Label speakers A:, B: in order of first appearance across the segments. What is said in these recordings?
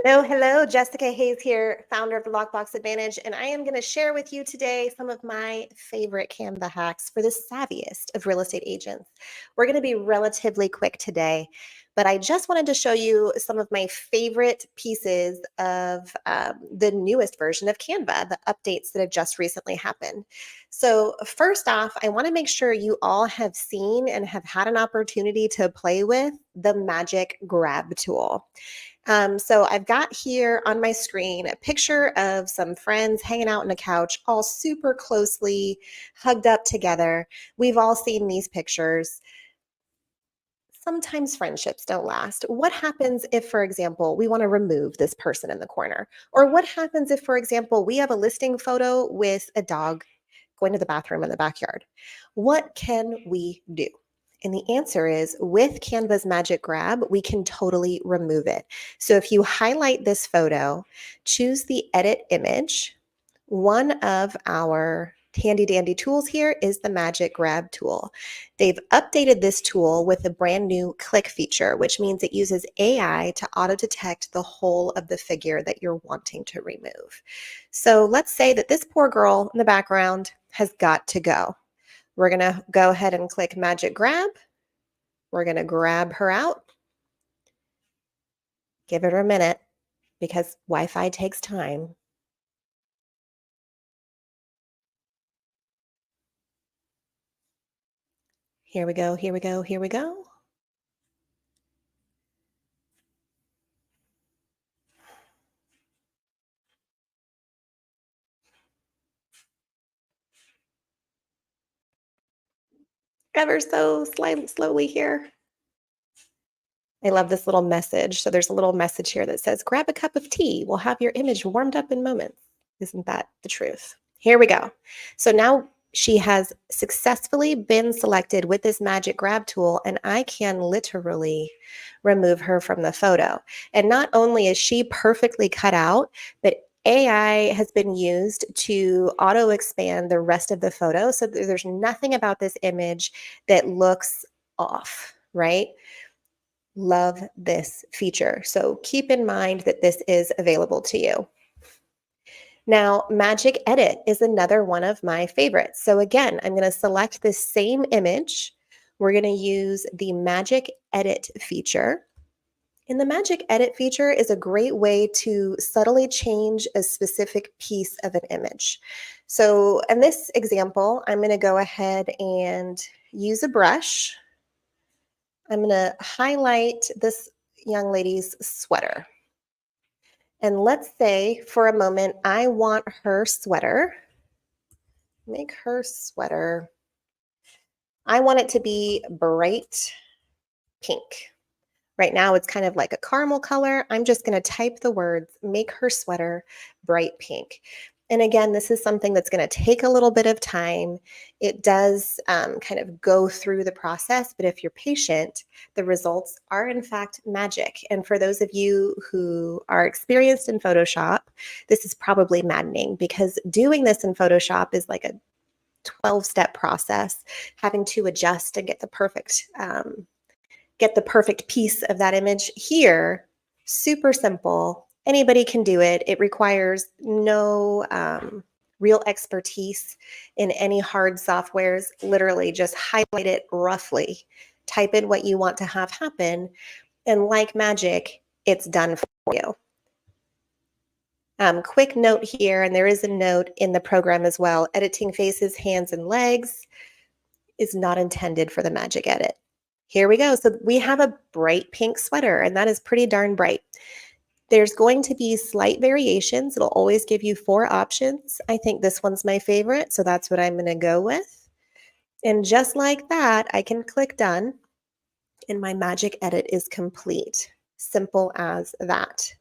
A: Hello, hello. Jessica Hayes here, founder of the Lockbox Advantage, and I am going to share with you today some of my favorite Canva hacks for the savviest of real estate agents. We're going to be relatively quick today, but I just wanted to show you some of my favorite pieces of the newest version of Canva, the updates that have just recently happened. So, first off, I want to make sure you all have seen and have had an opportunity to play with the Magic Grab tool. So I've got here on my screen a picture of some friends hanging out on a couch, all super closely hugged up together. We've all seen these pictures. Sometimes friendships don't last. What happens if, for example, we want to remove this person in the corner? Or what happens if, for example, we have a listing photo with a dog going to the bathroom in the backyard? What can we do? And the answer is with Canva's Magic Grab, we can totally remove it. So if you highlight this photo, choose the edit image. One of our handy dandy tools here is the Magic Grab tool. They've updated this tool with a brand new click feature, which means it uses AI to auto detect the whole of the figure that you're wanting to remove. So let's say that this poor girl in the background has got to go. We're going to go ahead and click Magic Grab. We're going to grab her out. Give it a minute because Wi-Fi takes time. Here we go, here we go, here we go. Ever so slowly here. I love this little message. So there's a little message here that says, grab a cup of tea. We'll have your image warmed up in moments. Isn't that the truth? Here we go. So now she has successfully been selected with this Magic Grab tool, and I can literally remove her from the photo. And not only is she perfectly cut out, but AI has been used to auto expand the rest of the photo. So there's nothing about this image that looks off, right? Love this feature. So keep in mind that this is available to you. Now, Magic Edit is another one of my favorites. So again, I'm going to select this same image. We're going to use the Magic Edit feature. And the Magic Edit feature is a great way to subtly change a specific piece of an image. So in this example, I'm going to go ahead and use a brush. I'm going to highlight this young lady's sweater. And let's say for a moment, I want her sweater, make her sweater, I want it to be bright pink. Right now, it's kind of like a caramel color. I'm just going to type the words, make her sweater bright pink. And again, this is something that's going to take a little bit of time. It does kind of go through the process, but if you're patient, the results are in fact magic. And for those of you who are experienced in Photoshop, this is probably maddening because doing this in Photoshop is like a 12-step process, having to adjust and get the perfect piece of that image. Here, super simple. Anybody can do it. It requires no real expertise in any hard softwares. Literally just highlight it roughly, type in what you want to have happen, and like magic, it's done for you. Quick note here, and there is a note in the program as well, editing faces, hands, and legs is not intended for the Magic Edit. Here we go. So we have a bright pink sweater, and that is pretty darn bright. There's going to be slight variations. It'll always give you 4 options. I think this one's my favorite, so that's what I'm going to go with. And just like that, I can click done, and my Magic Edit is complete. Simple as that.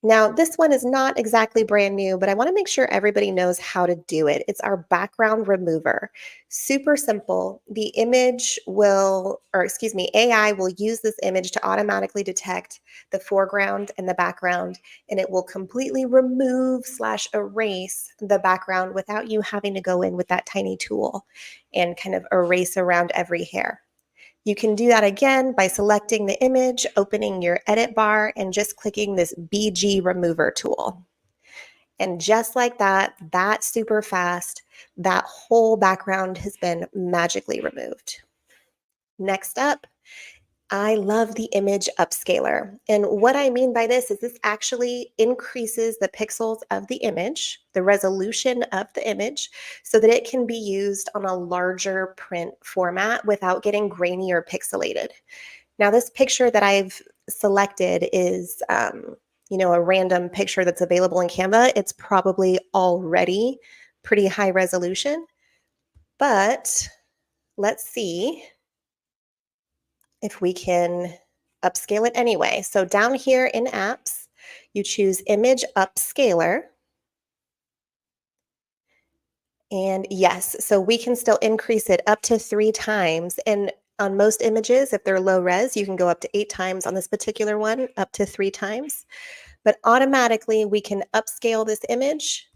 A: Now, this one is not exactly brand new, but I want to make sure everybody knows how to do it. It's our background remover. Super simple. The image will, or excuse me, AI will use this image to automatically detect the foreground and the background, and it will completely remove/erase the background without you having to go in with that tiny tool and kind of erase around every hair. You can do that again by selecting the image, opening your edit bar, and just clicking this BG remover tool. And just like that, that's super fast. That whole background has been magically removed. Next up, I love the image upscaler. And what I mean by this is this actually increases the pixels of the image, the resolution of the image, so that it can be used on a larger print format without getting grainy or pixelated. Now, this picture that I've selected is, a random picture that's available in Canva. It's probably already pretty high resolution, but let's see if we can upscale it anyway. So down here in apps, you choose image upscaler. And yes, so we can still increase it up to 3 times. And on most images, if they're low res, you can go up to 8 times. On this particular one, up to 3 times. But automatically, we can upscale this image.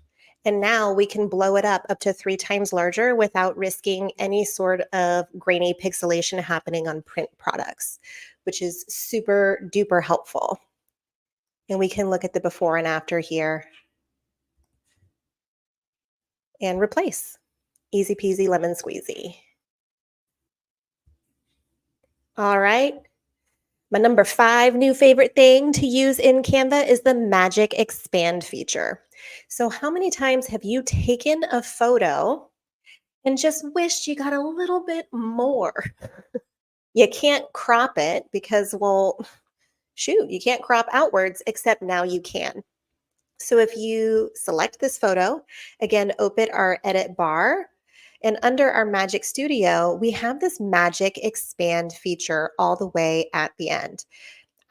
A: And now we can blow it up to 3 times larger without risking any sort of grainy pixelation happening on print products, which is super duper helpful. And we can look at the before and after here and replace. Easy peasy lemon squeezy. All right. My number 5 new favorite thing to use in Canva is the magic expand feature. So how many times have you taken a photo and just wished you got a little bit more? You can't crop it because, well, shoot, you can't crop outwards, except now you can. So if you select this photo, again, open our edit bar, and under our Magic Studio, we have this magic expand feature all the way at the end.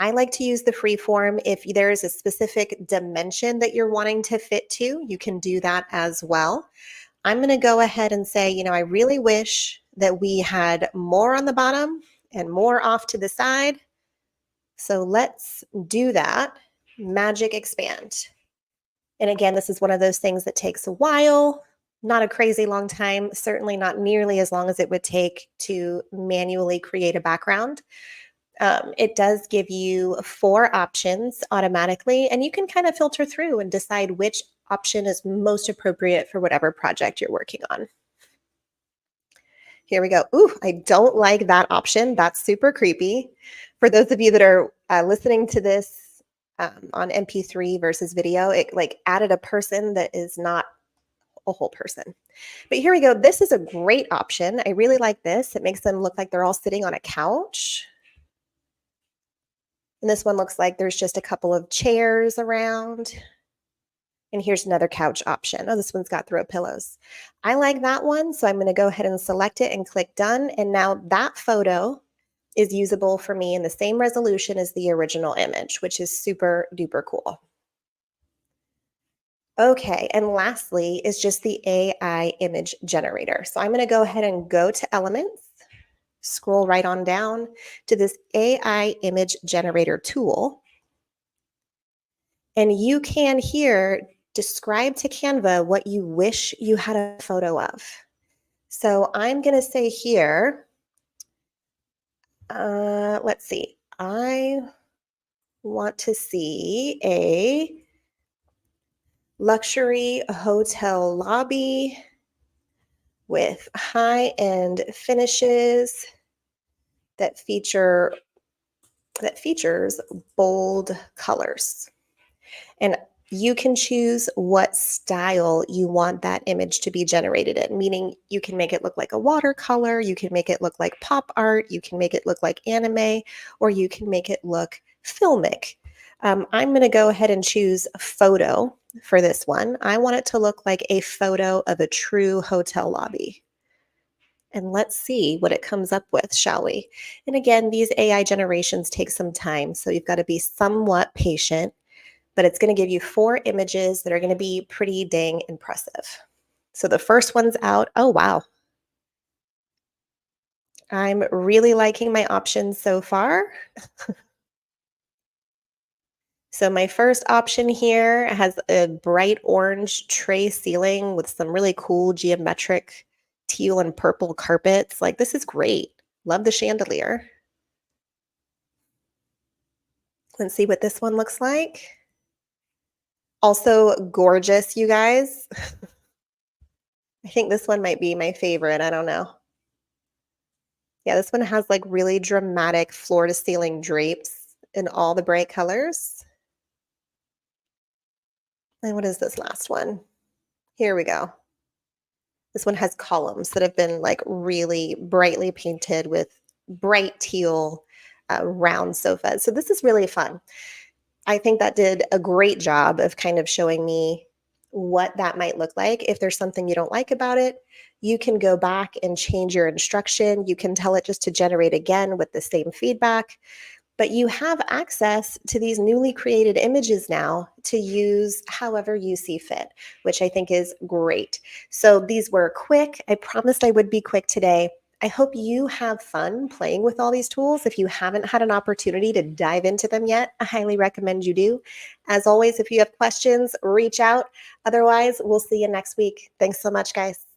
A: I like to use the free form. If there's a specific dimension that you're wanting to fit to, you can do that as well. I'm going to go ahead and say, I really wish that we had more on the bottom and more off to the side. So let's do that. Magic expand. And again, this is one of those things that takes a while, not a crazy long time, certainly not nearly as long as it would take to manually create a background. It does give you 4 options automatically, and you can kind of filter through and decide which option is most appropriate for whatever project you're working on. Here we go. Ooh, I don't like that option. That's super creepy. For those of you that are listening to this on MP3 versus video, it like added a person that is not a whole person. But here we go. This is a great option. I really like this. It makes them look like they're all sitting on a couch. And this one looks like there's just a couple of chairs around. And here's another couch option. Oh, this one's got throw pillows. I like that one, so I'm going to go ahead and select it and click done. And now that photo is usable for me in the same resolution as the original image, which is super duper cool. Okay, and lastly is just the AI image generator. So I'm going to go ahead and go to Elements, scroll right on down to this AI image generator tool. And you can here describe to Canva what you wish you had a photo of. So I'm going to say here, let's see, I want to see a luxury hotel lobby with high-end finishes that features bold colors. And you can choose what style you want that image to be generated in, meaning you can make it look like a watercolor, you can make it look like pop art, you can make it look like anime, or you can make it look filmic. I'm going to go ahead and choose a photo for this one. I want it to look like a photo of a true hotel lobby. And let's see what it comes up with, shall we? And again, these AI generations take some time, so you've got to be somewhat patient, but it's going to give you 4 images that are going to be pretty dang impressive. So the first one's out. Oh, wow. I'm really liking my options so far. So my first option here has a bright orange tray ceiling with some really cool geometric teal and purple carpets. Like, this is great. Love the chandelier. Let's see what this one looks like. Also gorgeous, you guys. I think this one might be my favorite. I don't know. Yeah, this one has like really dramatic floor to ceiling drapes in all the bright colors. And what is this last one? Here we go. This one has columns that have been like really brightly painted with bright teal round sofas. So this is really fun. I think that did a great job of kind of showing me what that might look like. If there's something you don't like about it, you can go back and change your instruction. You can tell it just to generate again with the same feedback. But you have access to these newly created images now to use however you see fit, which I think is great. So these were quick. I promised I would be quick today. I hope you have fun playing with all these tools. If you haven't had an opportunity to dive into them yet, I highly recommend you do. As always, if you have questions, reach out. Otherwise, we'll see you next week. Thanks so much, guys.